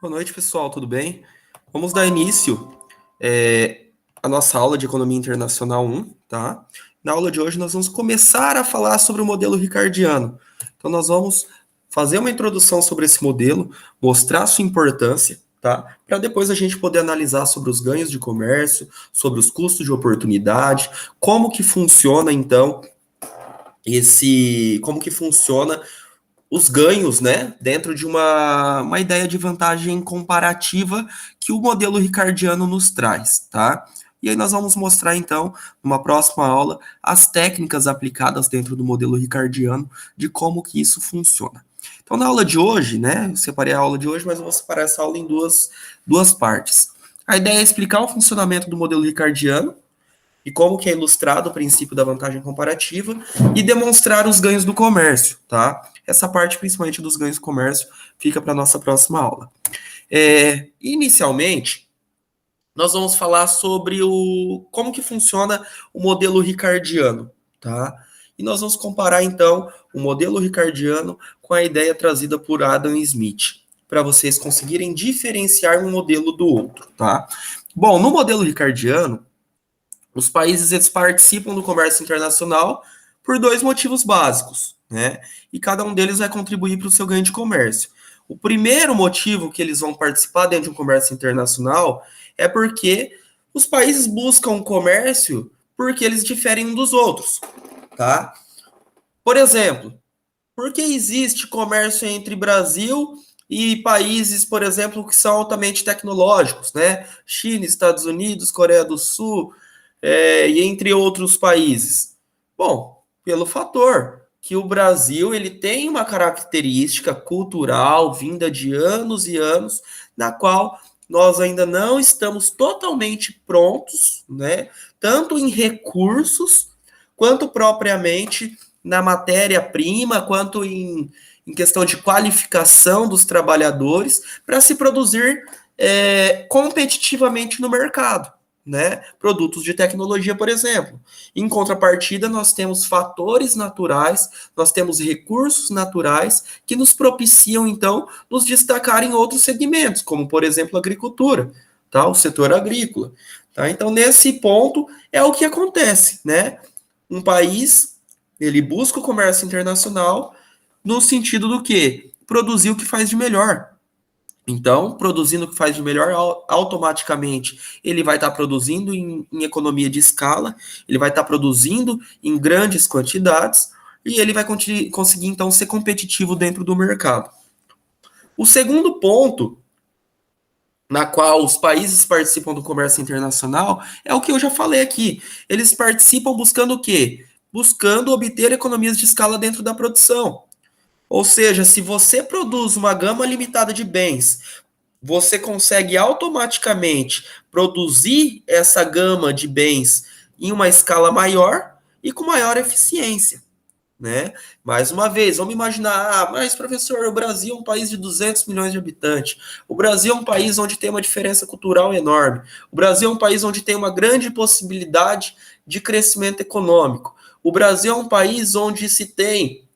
Boa noite, pessoal, tudo bem? Vamos dar início à nossa aula de Economia Internacional 1, tá? Na aula de hoje nós vamos começar a falar sobre o modelo ricardiano. Então nós vamos fazer uma introdução sobre esse modelo, mostrar sua importância, tá? Para depois a gente poder analisar sobre os ganhos de comércio, sobre os custos de oportunidade, como que funciona então como que funciona os ganhos, né, dentro de uma ideia de vantagem comparativa que o modelo ricardiano nos traz, tá? E aí nós vamos mostrar, então, numa próxima aula, as técnicas aplicadas dentro do modelo ricardiano, de como que isso funciona. Então, na aula de hoje, né, eu separei a aula de hoje, mas eu vou separar essa aula em duas partes. A ideia é explicar o funcionamento do modelo ricardiano, e como que é ilustrado o princípio da vantagem comparativa e demonstrar os ganhos do comércio, tá? Essa parte, principalmente dos ganhos do comércio, fica para a nossa próxima aula. Inicialmente, nós vamos falar sobre como que funciona o modelo ricardiano, tá? E nós vamos comparar, então, o modelo ricardiano com a ideia trazida por Adam Smith, para vocês conseguirem diferenciar um modelo do outro, tá? Bom, no modelo ricardiano, os países eles participam do comércio internacional por dois motivos básicos, né? E cada um deles vai contribuir para o seu ganho de comércio. O primeiro motivo que eles vão participar dentro de um comércio internacional é porque os países buscam comércio porque eles diferem um dos outros, tá? Por exemplo, por que existe comércio entre Brasil e países, por exemplo, que são altamente tecnológicos, né? China, Estados Unidos, Coreia do Sul, e entre outros países? Bom, pelo fator que o Brasil ele tem uma característica cultural vinda de anos e anos, na qual nós ainda não estamos totalmente prontos, né? Tanto em recursos quanto propriamente na matéria-prima, quanto em questão de qualificação dos trabalhadores para se produzir competitivamente no mercado, né? Produtos de tecnologia, por exemplo. Em contrapartida, nós temos fatores naturais, nós temos recursos naturais que nos propiciam, então, nos destacar em outros segmentos, como, por exemplo, a agricultura, tá? O setor agrícola. Tá? Então, nesse ponto, é o que acontece, né? Um país, ele busca o comércio internacional no sentido do quê? Produzir o que faz de melhor. Então, produzindo o que faz de melhor, automaticamente ele vai estar produzindo em economia de escala, ele vai estar produzindo em grandes quantidades e ele vai conseguir, então, ser competitivo dentro do mercado. O segundo ponto, na qual os países participam do comércio internacional, é o que eu já falei aqui. Eles participam buscando o quê? Buscando obter economias de escala dentro da produção. Ou seja, se você produz uma gama limitada de bens, você consegue automaticamente produzir essa gama de bens em uma escala maior e com maior eficiência, né? Mais uma vez, vamos imaginar, mas professor, o Brasil é um país de 200 milhões de habitantes. O Brasil é um país onde tem uma diferença cultural enorme. O Brasil é um país onde tem uma grande possibilidade de crescimento econômico. O Brasil é um país onde se tem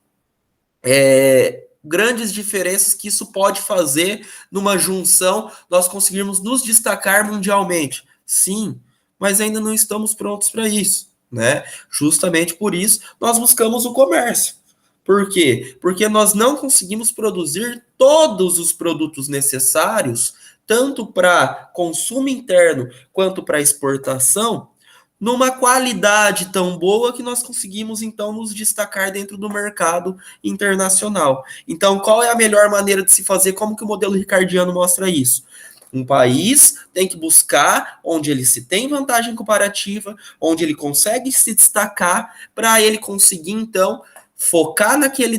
grandes diferenças que isso pode fazer numa junção, nós conseguirmos nos destacar mundialmente. Sim, mas ainda não estamos prontos para isso, né? Justamente por isso nós buscamos o comércio. Por quê? Porque nós não conseguimos produzir todos os produtos necessários, tanto para consumo interno quanto para exportação, numa qualidade tão boa que nós conseguimos então nos destacar dentro do mercado internacional. Então, qual é a melhor maneira de se fazer? Como que o modelo ricardiano mostra isso? Um país tem que buscar onde ele se tem vantagem comparativa, onde ele consegue se destacar, para ele conseguir então focar naquela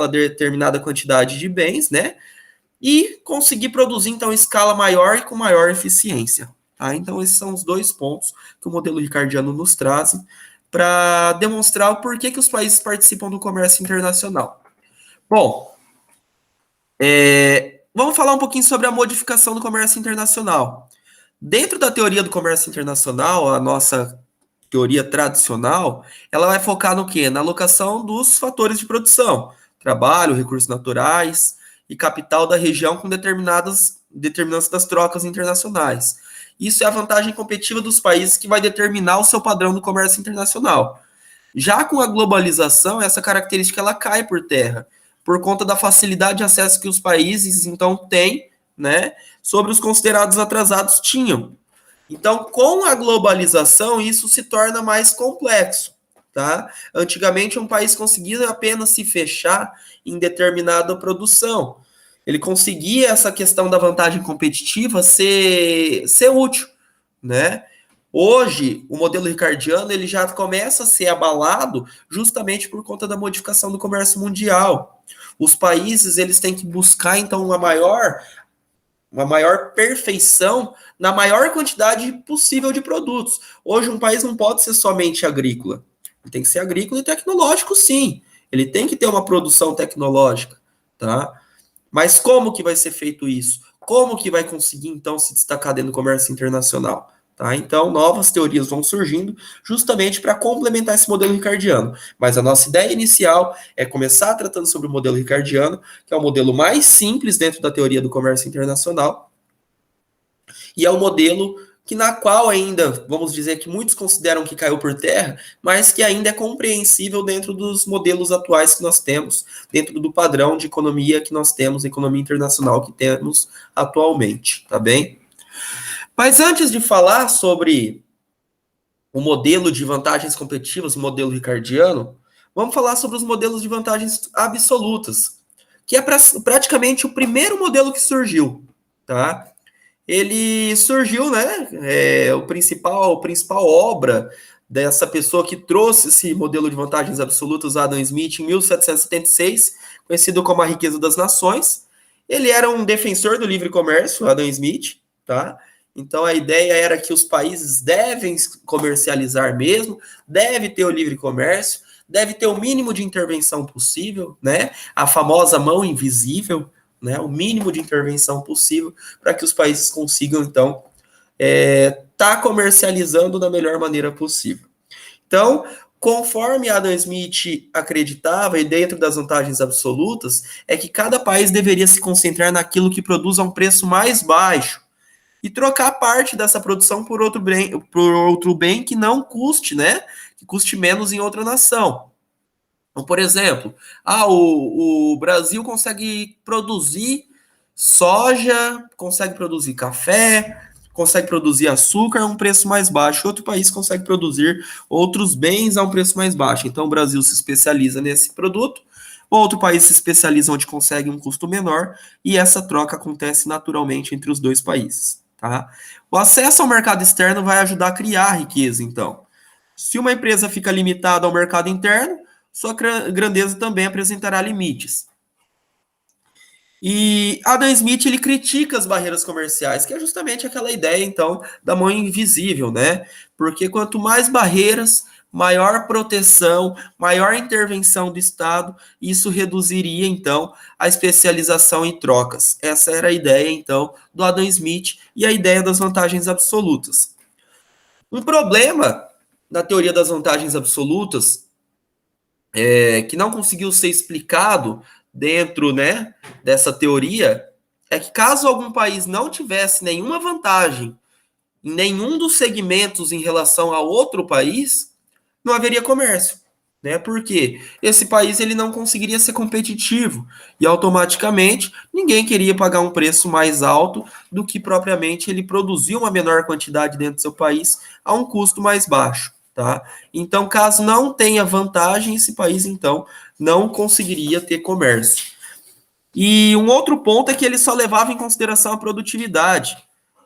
determinada quantidade de bens, né? E conseguir produzir, então, em escala maior e com maior eficiência. Tá? Então, esses são os dois pontos que o modelo ricardiano nos traz para demonstrar o porquê que os países participam do comércio internacional. Bom, vamos falar um pouquinho sobre a modificação do comércio internacional. Dentro da teoria do comércio internacional, a nossa teoria tradicional, ela vai focar no quê? Na alocação dos fatores de produção, trabalho, recursos naturais, e capital da região com determinantes das trocas internacionais. Isso é a vantagem competitiva dos países que vai determinar o seu padrão do comércio internacional. Já com a globalização, essa característica ela cai por terra, por conta da facilidade de acesso que os países então têm, né, sobre os considerados atrasados tinham. Então, com a globalização, isso se torna mais complexo, tá? Antigamente, um país conseguia apenas se fechar em determinada produção. Ele conseguia essa questão da vantagem competitiva ser útil, né? Hoje, o modelo ricardiano ele já começa a ser abalado justamente por conta da modificação do comércio mundial. Os países eles têm que buscar então uma maior perfeição na maior quantidade possível de produtos. Hoje, um país não pode ser somente agrícola. Ele tem que ser agrícola e tecnológico, sim. Ele tem que ter uma produção tecnológica, tá? Mas como que vai ser feito isso? Como que vai conseguir, então, se destacar dentro do comércio internacional? Tá? Então, novas teorias vão surgindo justamente para complementar esse modelo ricardiano. Mas a nossa ideia inicial é começar tratando sobre o modelo ricardiano, que é o modelo mais simples dentro da teoria do comércio internacional, e é o modelo que na qual ainda, vamos dizer que muitos consideram que caiu por terra, mas que ainda é compreensível dentro dos modelos atuais que nós temos, dentro do padrão de economia que nós temos, economia internacional que temos atualmente, tá bem? Mas antes de falar sobre o modelo de vantagens competitivas, o modelo ricardiano, vamos falar sobre os modelos de vantagens absolutas, que é praticamente o primeiro modelo que surgiu, tá? Ele surgiu, né? A principal obra dessa pessoa que trouxe esse modelo de vantagens absolutas, Adam Smith, em 1776, conhecido como a riqueza das nações. Ele era um defensor do livre comércio, Adam Smith, tá? Então a ideia era que os países devem comercializar mesmo, deve ter o livre comércio, deve ter o mínimo de intervenção possível, né? A famosa mão invisível, né? O mínimo de intervenção possível para que os países consigam, então, tá comercializando da melhor maneira possível. Então, conforme Adam Smith acreditava, e dentro das vantagens absolutas, é que cada país deveria se concentrar naquilo que produz a um preço mais baixo e trocar parte dessa produção por outro bem que não custe, né? Que custe menos em outra nação. Então, por exemplo, o Brasil consegue produzir soja, consegue produzir café, consegue produzir açúcar a um preço mais baixo. Outro país consegue produzir outros bens a um preço mais baixo. Então, o Brasil se especializa nesse produto, outro país se especializa onde consegue um custo menor, e essa troca acontece naturalmente entre os dois países. Tá? O acesso ao mercado externo vai ajudar a criar riqueza, então. Se uma empresa fica limitada ao mercado interno, sua grandeza também apresentará limites. E Adam Smith ele critica as barreiras comerciais, que é justamente aquela ideia então da mão invisível, né? Porque quanto mais barreiras, maior proteção, maior intervenção do Estado, isso reduziria então a especialização em trocas. Essa era a ideia então do Adam Smith e a ideia das vantagens absolutas. Um problema na teoria das vantagens absolutas que não conseguiu ser explicado dentro, né, dessa teoria é que caso algum país não tivesse nenhuma vantagem em nenhum dos segmentos em relação a outro país, não haveria comércio, né? Porque esse país ele não conseguiria ser competitivo e automaticamente ninguém queria pagar um preço mais alto do que propriamente ele produzir uma menor quantidade dentro do seu país a um custo mais baixo. Tá? Então, caso não tenha vantagem, esse país, então, não conseguiria ter comércio. E um outro ponto é que ele só levava em consideração a produtividade.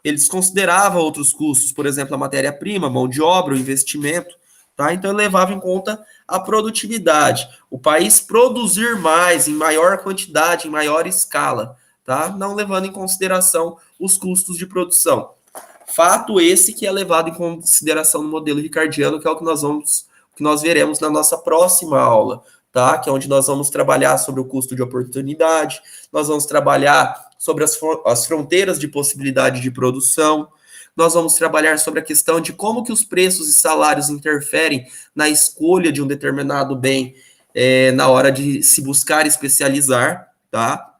Ele desconsiderava outros custos, por exemplo, a matéria-prima, mão de obra, o investimento. Tá? Então, ele levava em conta a produtividade. O país produzir mais, em maior quantidade, em maior escala, tá? Não levando em consideração os custos de produção. Fato esse que é levado em consideração no modelo ricardiano, que é o que nós veremos na nossa próxima aula, tá? Que é onde nós vamos trabalhar sobre o custo de oportunidade, nós vamos trabalhar sobre as fronteiras de possibilidade de produção, nós vamos trabalhar sobre a questão de como que os preços e salários interferem na escolha de um determinado bem na hora de se buscar especializar, tá?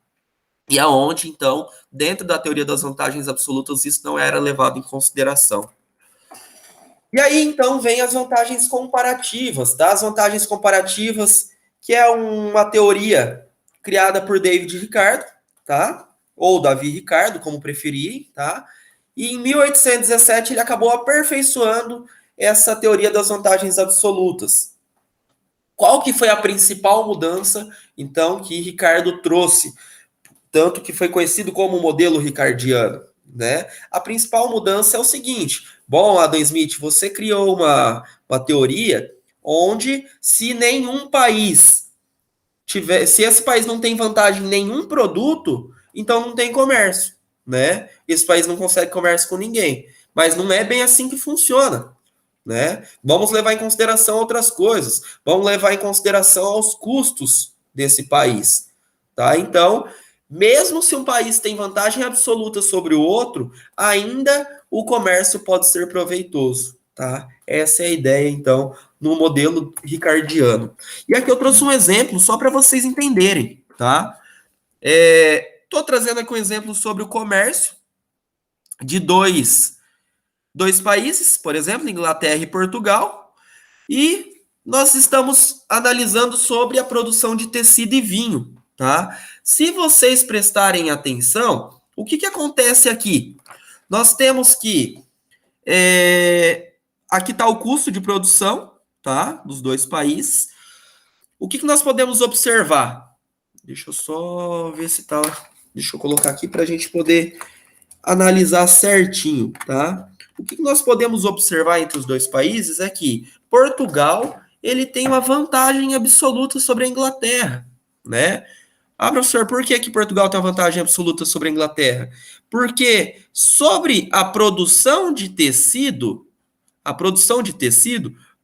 e aonde, então, dentro da teoria das vantagens absolutas, isso não era levado em consideração. E aí, então, vem as vantagens comparativas, tá? As vantagens comparativas, que é uma teoria criada por David Ricardo, tá? Ou Davi Ricardo, como preferirem, tá? E em 1817 ele acabou aperfeiçoando essa teoria das vantagens absolutas. Qual que foi a principal mudança, então, que Ricardo trouxe? Tanto que foi conhecido como o modelo ricardiano, né? A principal mudança é o seguinte: bom, Adam Smith, você criou uma teoria onde se nenhum país tiver, se esse país não tem vantagem em nenhum produto, então não tem comércio, né? Esse país não consegue comércio com ninguém. Mas não é bem assim que funciona, né? Vamos levar em consideração outras coisas. Vamos levar em consideração os custos desse país, tá? Então, mesmo se um país tem vantagem absoluta sobre o outro, ainda o comércio pode ser proveitoso, tá? Essa é a ideia, então, no modelo ricardiano. E aqui eu trouxe um exemplo só para vocês entenderem, tá? Estou trazendo aqui um exemplo sobre o comércio de dois países, por exemplo, Inglaterra e Portugal, e nós estamos analisando sobre a produção de tecido e vinho, tá? Se vocês prestarem atenção, o que acontece aqui? Nós temos que aqui está o custo de produção, tá? Dos dois países. O que nós podemos observar? Deixa eu só ver se tá. Deixa eu colocar aqui para a gente poder analisar certinho, tá? O que nós podemos observar entre os dois países é que Portugal ele tem uma vantagem absoluta sobre a Inglaterra, né? Ah, professor, por que Portugal tem uma vantagem absoluta sobre a Inglaterra? Porque sobre a produção de tecido,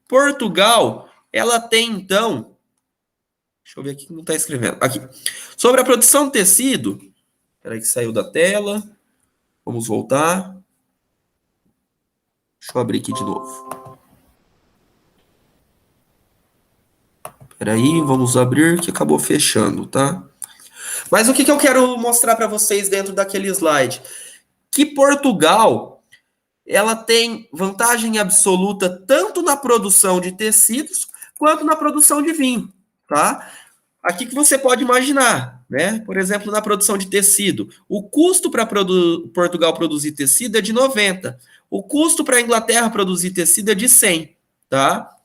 Portugal, ela tem então, deixa eu ver aqui que não está escrevendo, aqui. Sobre a produção de tecido, peraí que saiu da tela, vamos voltar. Deixa eu abrir aqui de novo. Peraí, vamos abrir que acabou fechando, tá? Mas o que eu quero mostrar para vocês dentro daquele slide? Que Portugal, ela tem vantagem absoluta tanto na produção de tecidos quanto na produção de vinho, tá? Aqui que você pode imaginar, né? Por exemplo, na produção de tecido, o custo para Portugal produzir tecido é de 90. O custo para a Inglaterra produzir tecido é de 100, tá?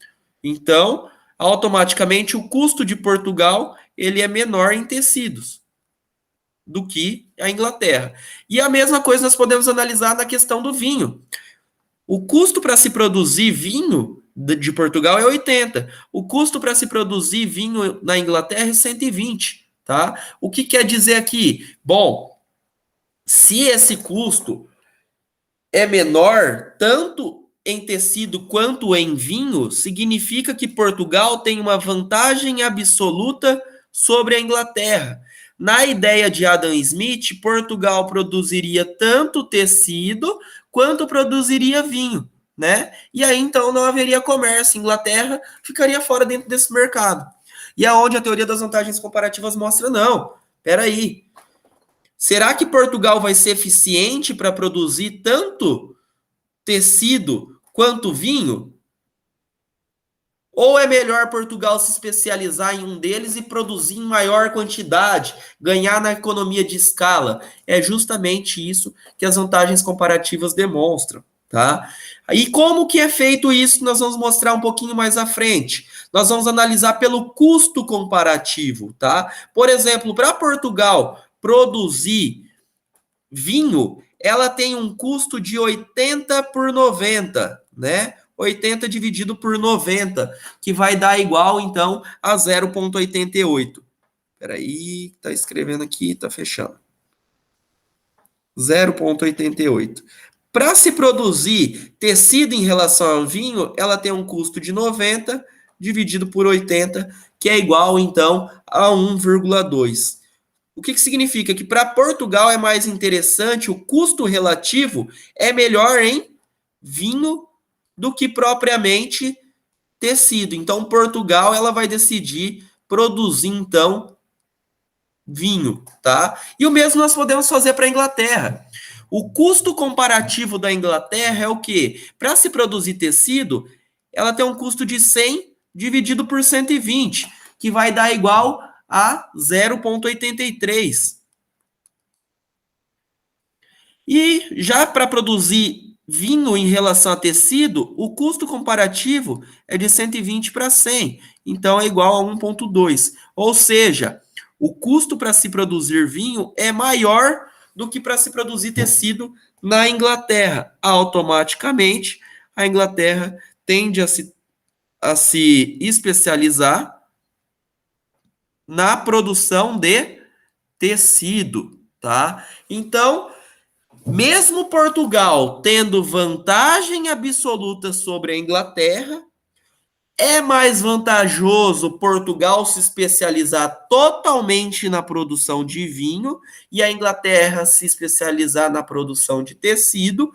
Então, automaticamente o custo de Portugal, ele é menor em tecidos do que a Inglaterra. E a mesma coisa nós podemos analisar na questão do vinho. O custo para se produzir vinho de Portugal é 80. O custo para se produzir vinho na Inglaterra é 120, tá? O que quer dizer aqui? Bom, se esse custo é menor tanto em tecido quanto em vinho, significa que Portugal tem uma vantagem absoluta sobre a Inglaterra. Na ideia de Adam Smith, Portugal produziria tanto tecido quanto produziria vinho, né? E aí então não haveria comércio. Inglaterra ficaria fora dentro desse mercado. E aonde a teoria das vantagens comparativas mostra não. Peraí. Será que Portugal vai ser eficiente para produzir tanto tecido quanto vinho? Ou é melhor Portugal se especializar em um deles e produzir em maior quantidade, ganhar na economia de escala? É justamente isso que as vantagens comparativas demonstram, tá? E como que é feito isso? Nós vamos mostrar um pouquinho mais à frente. Nós vamos analisar pelo custo comparativo, tá? Por exemplo, para Portugal produzir vinho, ela tem um custo de 80 por 90, né? 80 dividido por 90, que vai dar igual, então, a 0,88. Peraí, tá escrevendo aqui, tá fechando. 0,88. Para se produzir tecido em relação ao vinho, ela tem um custo de 90 dividido por 80, que é igual, então, a 1,2. O que significa? Que para Portugal é mais interessante, o custo relativo é melhor em vinho do que propriamente tecido. Então, Portugal ela vai decidir produzir, então, vinho, tá? E o mesmo nós podemos fazer para a Inglaterra. O custo comparativo da Inglaterra é o quê? Para se produzir tecido, ela tem um custo de 100 dividido por 120, que vai dar igual a 0,83. E já para produzir vinho em relação a tecido, o custo comparativo é de 120 para 100, então é igual a 1,2. Ou seja, o custo para se produzir vinho é maior do que para se produzir tecido na Inglaterra. Automaticamente, a Inglaterra tende a se especializar na produção de tecido, tá? Então, mesmo Portugal tendo vantagem absoluta sobre a Inglaterra, é mais vantajoso Portugal se especializar totalmente na produção de vinho e a Inglaterra se especializar na produção de tecido,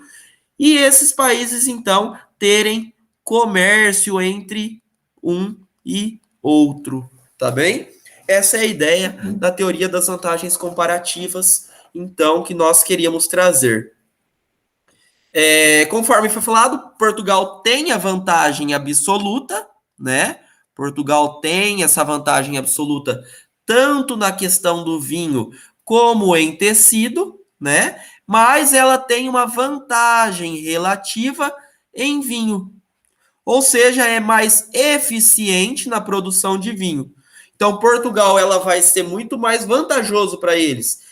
e esses países então terem comércio entre um e outro, tá bem? Essa é a ideia da teoria das vantagens comparativas, então, que nós queríamos trazer. Conforme foi falado, Portugal tem a vantagem absoluta, né? Portugal tem essa vantagem absoluta tanto na questão do vinho como em tecido, né? Mas ela tem uma vantagem relativa em vinho, ou seja, é mais eficiente na produção de vinho. Então, Portugal ela vai ser muito mais vantajoso para eles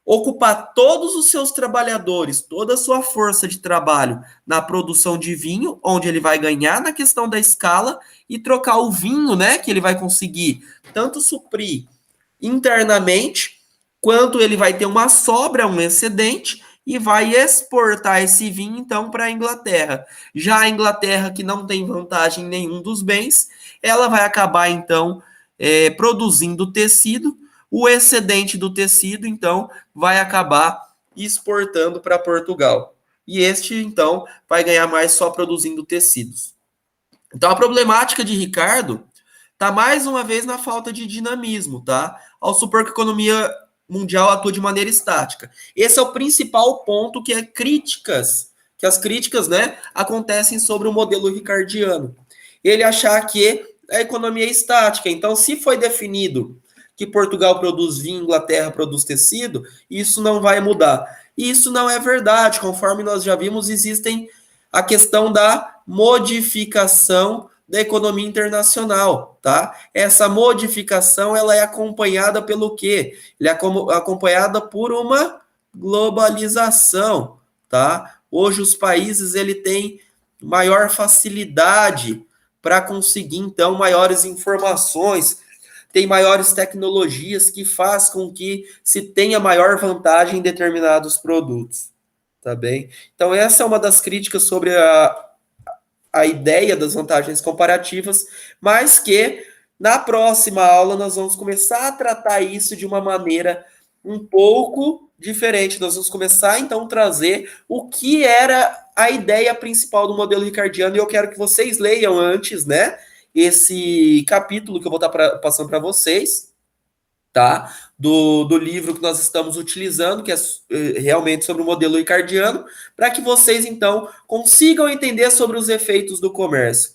ocupar todos os seus trabalhadores, toda a sua força de trabalho na produção de vinho, onde ele vai ganhar na questão da escala e trocar o vinho, né, que ele vai conseguir tanto suprir internamente, quanto ele vai ter uma sobra, um excedente e vai exportar esse vinho então para a Inglaterra. Já a Inglaterra, que não tem vantagem em nenhum dos bens, ela vai acabar então produzindo tecido. O excedente do tecido, então, vai acabar exportando para Portugal. E este, então, vai ganhar mais só produzindo tecidos. Então, a problemática de Ricardo está mais uma vez na falta de dinamismo, tá? Ao supor que a economia mundial atua de maneira estática. Esse é o principal ponto que as críticas, né, acontecem sobre o modelo ricardiano. Ele achar que a economia é estática. Então, se foi definido que Portugal produz vinho, Inglaterra produz tecido, isso não vai mudar. E isso não é verdade. Conforme nós já vimos, existem a questão da modificação da economia internacional, tá? Essa modificação, ela é acompanhada pelo quê? Ela é acompanhada por uma globalização, tá? Hoje os países, ele têm maior facilidade para conseguir, então, maiores informações, tem maiores tecnologias que faz com que se tenha maior vantagem em determinados produtos, tá bem? Então, essa é uma das críticas sobre a ideia das vantagens comparativas, mas que na próxima aula nós vamos começar a tratar isso de uma maneira um pouco diferente. Nós vamos começar então a trazer o que era a ideia principal do modelo ricardiano, e eu quero que vocês leiam antes, né, esse capítulo que eu vou estar passando para vocês, tá? Do livro que nós estamos utilizando, que é realmente sobre o modelo ricardiano, para que vocês, então, consigam entender sobre os efeitos do comércio.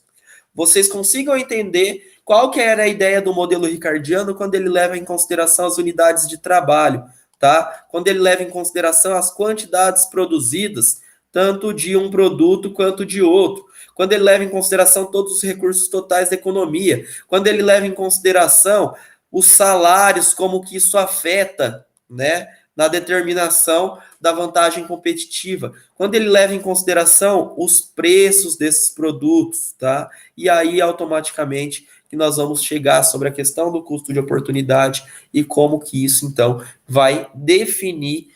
Vocês consigam entender qual que era a ideia do modelo ricardiano quando ele leva em consideração as unidades de trabalho, tá? Quando ele leva em consideração as quantidades produzidas, tanto de um produto quanto de outro. Quando ele leva em consideração todos os recursos totais da economia. Quando ele leva em consideração os salários, como que isso afeta, né, na determinação da vantagem competitiva. Quando ele leva em consideração os preços desses produtos, tá? E aí, automaticamente, que nós vamos chegar sobre a questão do custo de oportunidade e como que isso, então, vai definir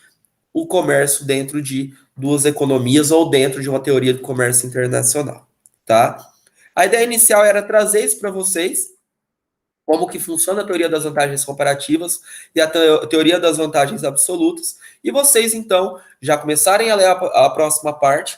o comércio dentro de duas economias ou dentro de uma teoria do comércio internacional, tá? A ideia inicial era trazer isso para vocês, como que funciona a teoria das vantagens comparativas e a teoria das vantagens absolutas, e vocês, então, já começarem a ler a próxima parte,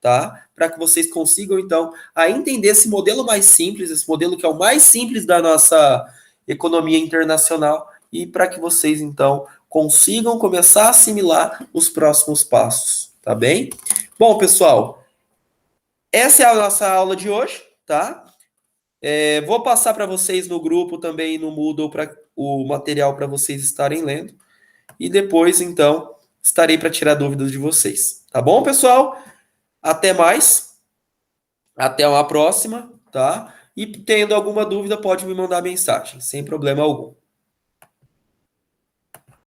tá? Para que vocês consigam, então, a entender esse modelo mais simples, esse modelo que é o mais simples da nossa economia internacional, e para que vocês, então, consigam começar a assimilar os próximos passos, tá bem? Bom, pessoal, essa é a nossa aula de hoje, tá? Vou passar para vocês no grupo também, no Moodle, o material para vocês estarem lendo. E depois, então, estarei para tirar dúvidas de vocês. Tá bom, pessoal? Até mais. Até uma próxima, tá? E tendo alguma dúvida, pode me mandar mensagem, sem problema algum.